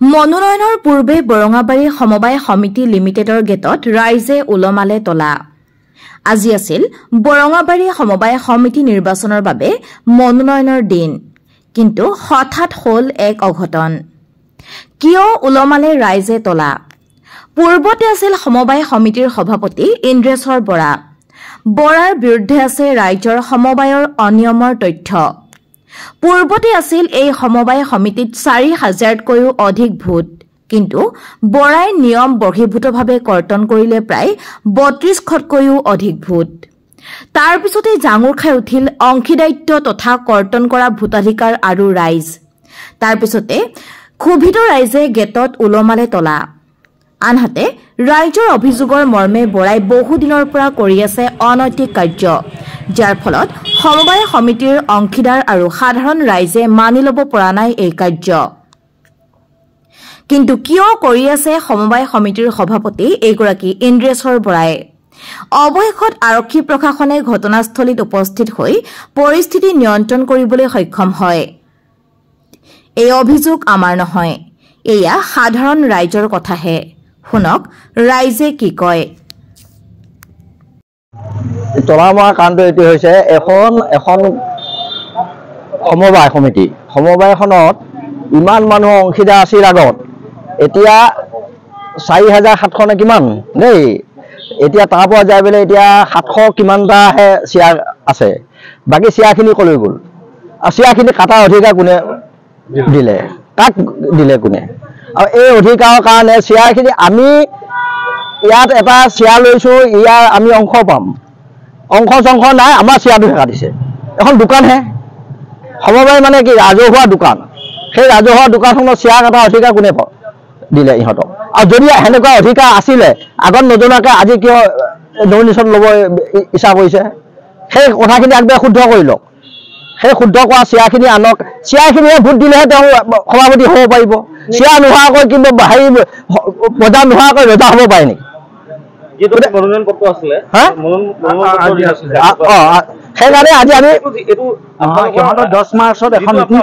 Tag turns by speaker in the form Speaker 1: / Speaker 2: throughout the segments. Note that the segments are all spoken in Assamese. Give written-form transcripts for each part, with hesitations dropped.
Speaker 1: মনোনয়নৰ পূৰ্বে বৰঙাবাৰী সমবায় সমিতি লিমিটেডৰ গেটত ৰাইজে ওলমালে তলা। আজি আছিল বৰঙাবাৰী সমবায় সমিতি নিৰ্বাচনৰ বাবে মনোনয়নৰ দিন, কিন্তু হঠাৎ হ'ল এক অঘটন। কিয় ওলমালে ৰাইজে তলা? পূৰ্বতে আছিল সমবায় সমিতিৰ সভাপতি ইন্দ্ৰেশ্বৰ বৰা। বৰাৰ বিৰুদ্ধে আছে ৰাইজৰ সমবায়ৰ অনিয়মৰ তথ্য। পূৰ্বতে আছিল এই সমবায় সমিতিত ৪,০০০তকৈও অধিক ভোট, কিন্তু বৰাই নিয়ম বৰ্হিভূতভাৱে কৰ্তন কৰিলে প্ৰায় ৩২শতকৈও অধিক ভোট। তাৰ পিছতে জাঙুৰ খাই উঠিল অংশীদাৰিত্ব তথা কৰ্তন কৰা ভোটাধিকাৰ আৰু ৰাইজ। তাৰ পিছতে ক্ষোভিত ৰাইজে গেটত ওলমালে তলা। আনহাতে ৰাইজৰ অভিযোগৰ মৰ্মে বৰাই বহুদিনৰ পৰা কৰি আছে অনৈতিক কাৰ্য, যাৰ ফলত সমবায় সমিতিৰ অংশীদাৰ আৰু সাধাৰণ ৰাইজে মানি ল'ব পৰা নাই এই কাৰ্য। কিন্তু কিয় কৰি আছে সমবায় সমিতিৰ সভাপতি এইগৰাকী ইন্দ্ৰেশ্বৰ বৰাই? অৱশেষত আৰক্ষী প্ৰশাসনে ঘটনাস্থলীত উপস্থিত হৈ পৰিস্থিতি নিয়ন্ত্ৰণ কৰিবলৈ সক্ষম হয়। এই অভিযোগ আমাৰ নহয়, এয়া সাধাৰণ ৰাইজৰ কথাহে। শুনক ৰাইজে কি কয়।
Speaker 2: তলা মৰা কাৰণটো এইটো হৈছে, এখন সমবায় সমিতি, সমবায়খনত ইমান মানুহ অংশীদাৰ আছিল আগত, এতিয়া ৪,৭০০ নে কিমান দেই, এতিয়া তাৰ পৰা যাই পেলাই এতিয়া ৭০০ কিমানটাহে শ্বেয়াৰ আছে, বাকী শ্বেয়াৰখিনি কলৈ গ'ল? আৰু শ্বেয়াৰখিনি কাটাৰ অধিকাৰ কোনে দিলে? কাক দিলে কোনে? আৰু এই অধিকাৰৰ কাৰণে শ্বেয়াৰখিনি আমি ইয়াত এটা শ্বেয়াৰ লৈছোঁ, ইয়াৰ আমি অংশ পাম, অংশ চংশ নাই, আমাৰ শ্বেয়াৰটো কাটিছে। এখন দোকানহে, সমবায় মানে কি ৰাজহুৱা দোকান, সেই ৰাজহুৱা দোকানখনৰ শ্বেয়াৰ কটাৰ অধিকাৰ কোনে দিলে ইহঁতক? আৰু যদি সেনেকুৱা অধিকাৰ আছিলে আগত নজনাকৈ আজি কিয় নমিনেশ্যন ল'ব ইচ্ছা কৰিছে? সেই কথাখিনি একবাৰে শুদ্ধ কৰি লওক। সেই শুদ্ধ কৰা শ্বেয়াৰখিনি আনক, শ্বেয়াৰখিনিয়ে ভোট দিলেহে তেওঁ সভাপতি হ'ব পাৰিব। শ্বেয়াৰ নোহোৱাকৈ কিন্তু হেৰি বজাৰ নোহোৱাকৈ ৰজা হ'ব পাৰে নেকি? সেইকাৰণে আজি আমি
Speaker 3: 10 মাৰ্চত এখন মিটিং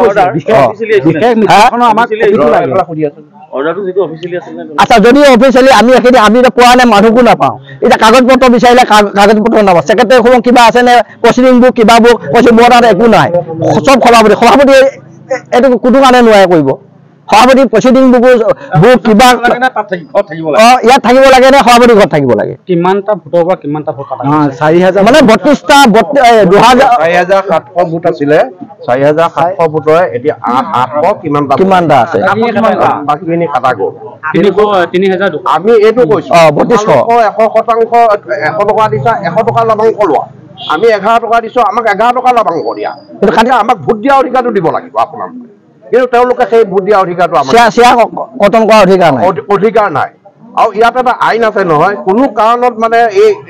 Speaker 2: আচ্ছা, যদি অফিচিয়েলি আমি পোৱা নাই, মানুহকো নাপাওঁ। এতিয়া কাগজ পত্ৰ বিচাৰিলে কাগজ পত্ৰ নাপাওঁ, ছেক্ৰেটাৰী কিবা আছে নে প্ৰচিডিং বুক কিবা বুক কৈছে, মোৰ তাত একো নাই। চব সভাপতি এইটো কোনো কাৰণে নোৱাৰে কৰিব। সভাপতি প্ৰচিডিং বুক কিবা ইয়াত থাকিব লাগে নে সভাপতি ঘৰত থাকিব লাগে?
Speaker 3: কিমানটা ভোটৰ পৰা কিমানটা ভোট?
Speaker 2: ৪,০০০ মানে ৩২টা
Speaker 4: ৪,৭০০ ভোট আছিলে, ৪,৭০০ ভোটৰে এতিয়া ৮০০ কিমানটা আছে, বাকীখিনি কাটা গ'ল।
Speaker 3: ৩,০০০
Speaker 4: আমি এইটো কৈছো ৩২০০ ১০০% ১০০ টকা দিছা, ১০০ টকা লাভাংশ লোৱা। আমি ১১ টকা দিছো, আমাক ১১ টকা লাভাংশ দিয়া। কিন্তু আমাক ভোট দিয়া অধিকাৰটো দিব লাগিব আপোনালোকে, কিন্তু তেওঁলোকে সেই ভোট দিয়া অধিকাৰটো
Speaker 2: কৰ্তন কৰা
Speaker 4: অধিকাৰ নাই। আৰু ইয়াত এটা আইন আছে নহয়, কোনো কাৰণত মানে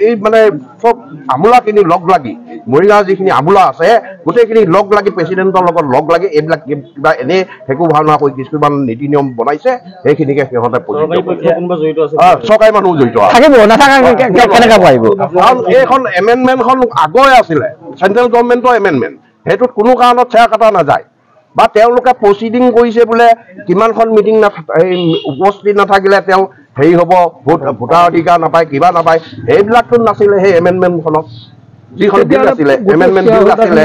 Speaker 4: এই মানে চব আমোলাখিনি লগ লাগি, মৰিগাঁৱৰ যিখিনি আমোলা আছে গোটেইখিনি লগ লাগি প্ৰেচিডেণ্টৰ লগত লগ লাগি এইবিলাক কিবা এনেই একো ভাওনা কৰি কিছুমান নীতি নিয়ম বনাইছে, সেইখিনিকে সিহঁতে চৰকাৰী মানুহ জড়িত
Speaker 2: কেনেকৈ পাৰিব?
Speaker 4: কাৰণ এইখন এমেণ্ডমেণ্টখন আগৰে আছিলে, চেণ্ট্ৰেল গভৰ্ণমেণ্টৰ এমেণ্ডমেণ্ট, সেইটোত কোনো কাৰণত শ্বেয়াৰ কটা নাযায়। বা তেওঁলোকে প্ৰচিডিং কৰিছে বোলে কিমানখন মিটিং উপস্থিত নাথাকিলে তেওঁ হেৰি হ'ব, ভোটাৰ অধিকাৰ নাপায়, কিবা নাপায়, সেইবিলাকতো নাছিলে। সেই এমেণ্ডমেণ্টখনত যিখন বিল আছিলে, এমেণ্ডমেণ্ট বিল আছিলে,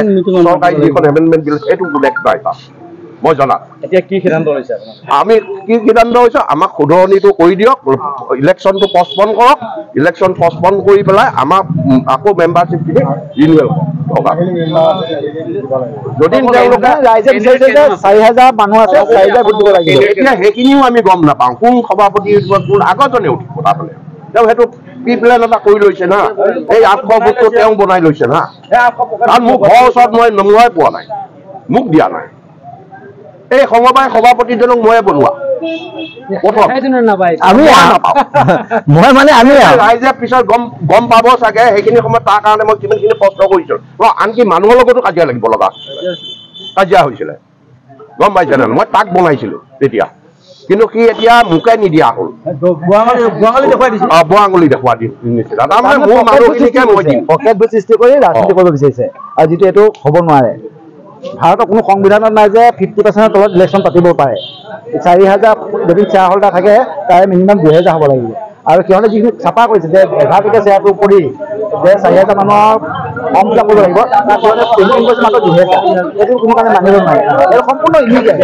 Speaker 4: চৰকাৰী যিখন এমেণ্ডমেণ্ট বিল, সেইটো উল্লেখ নাই তাত মই জনাত।
Speaker 3: এতিয়া কি সিদ্ধান্ত লৈছে
Speaker 4: আমি? কি সিদ্ধান্ত হৈছে, আমাক শুধৰণিটো কৰি দিয়ক, ইলেকশ্যনটো পষ্টপন কৰক, ইলেকশ্যন পষ্টপন কৰি পেলাই আমাক আকৌ মেম্বাৰশ্বিপখিনি ৰিনিউৱেল কৰক। যদি তেওঁলোকে
Speaker 2: ৰাইজে বিচাৰিছে যে ৪,০০০ মানুহ আছে, ৪,০০০ ভোট দিব লাগিব,
Speaker 4: এতিয়া সেইখিনিও আমি গম নাপাওঁ, কোন সভাপতি কোন আগতজনে উঠিব। তাৰমানে তেওঁ সেইটো প্ৰি প্লেন এটা কৰি লৈছে না, এই ৮০০ ভোটটো তেওঁ বনাই লৈছে না। কাৰণ মোৰ ঘৰৰ ওচৰত মই পোৱা নাই, মোক দিয়া নাই। এই সমবায় সভাপতিজনক ময়ে বনোৱা ৰাইজে পিছত গম পাব চাগে সেইখিনি সময়ত। তাৰ কাৰণে মই কিমানখিনি কষ্ট কৰিছো, আনকি মানুহৰ লগতো কাজিয়া লাগিব লগা কাজিয়া হৈছিলে, গম পাইছে নে? মই তাক বনাইছিলো তেতিয়া, কিন্তু সি এতিয়া মোকে নিদিয়া হ'ল, বুঢ়াঙুলি দেখুৱাই দিছিল। তাৰমানে মোৰ মানুহখিনিকে মই দিম
Speaker 2: সৃষ্টি কৰি ৰাজনীতি কৰিব বিচাৰিছে, আৰু যিটো এইটো হ'ব নোৱাৰে। ভাৰতৰ কোনো সংবিধানত নাই যে 50%ৰ তলত ইলেকশ্যন পাতিব পাৰে।
Speaker 5: 4000 যদি শ্বেয়াৰ হোল্ডাৰ থাকে তাৰে মিনিমাম 2000 হ'ব লাগিব আৰু সিহঁতে যিখিনি চাফা কৰিছে যে 11 শ্বেয়াৰটো কৰি যে 4000 মানুহৰ ফৰ্ম ফিল আপ কৰিব লাগিব তাত সিহঁতে পেমেণ্ট কৰিছে মাত্ৰ 2000 এইটো কোনো কাৰণে মানিব নোৱাৰে এইটো সম্পূৰ্ণ ইলিগেল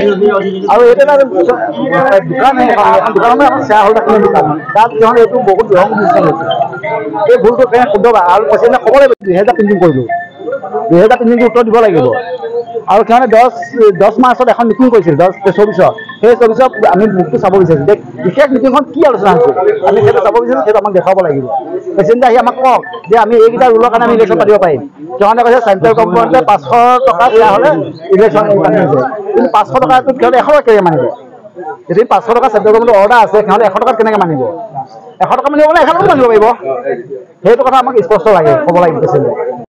Speaker 5: আৰু এইটো এটা দোকান এখন দোকানতে এখন শ্বেয়াৰ হোল্ডাৰ কিনে দোকান তাত সিহঁতে এইটো বহুত ৰং ডিচিশ্যন লৈছে এই ভুলটো কেনে শুদ্ধ আৰু পেচেণ্টে ক'ব লাগিব 2000 প্ৰিণ্টিং কৰিলোঁ 2000 প্ৰিণ্টিংটো উত্তৰ দিব লাগিব আৰু সিহঁতে 10 মাৰ্চত এখন মিটিং কৰিছিল 24 সেই 24 আমি বুকটো চাব বিচাৰিছোঁ যে বিশেষ মিটিংখন কি আলোচনা হৈছে আমি সেইটো চাব বিচাৰিছোঁ সেইটো আমাক দেখাব লাগিব পেচেণ্টে আহি আমাক কওক যে আমি এইকেইটা ৰুলৰ কাৰণে আমি ইলেকশ্যন পাতিব পাৰিম সিহঁতে কৈছে চেণ্ট্ৰেল গভৰ্ণমেণ্টে 500 টকা দিয়া হ'লে ইলেকশ্যন পাতিছে কিন্তু 500 টকাটো সিহঁতে 100 টকা কেনেকৈ মানিব যদি 500 টকা চেণ্ট্ৰেল গভৰ্ণমেণ্টৰ অৰ্ডাৰ আছে সিহঁতে 100 টকাত কেনেকৈ মানিব 100 টকা মানিব মানে 100 টকা মানিব পাৰিব সেইটো কথা আমাক স্পষ্ট লাগে ক'ব লাগিব পেচেণ্টে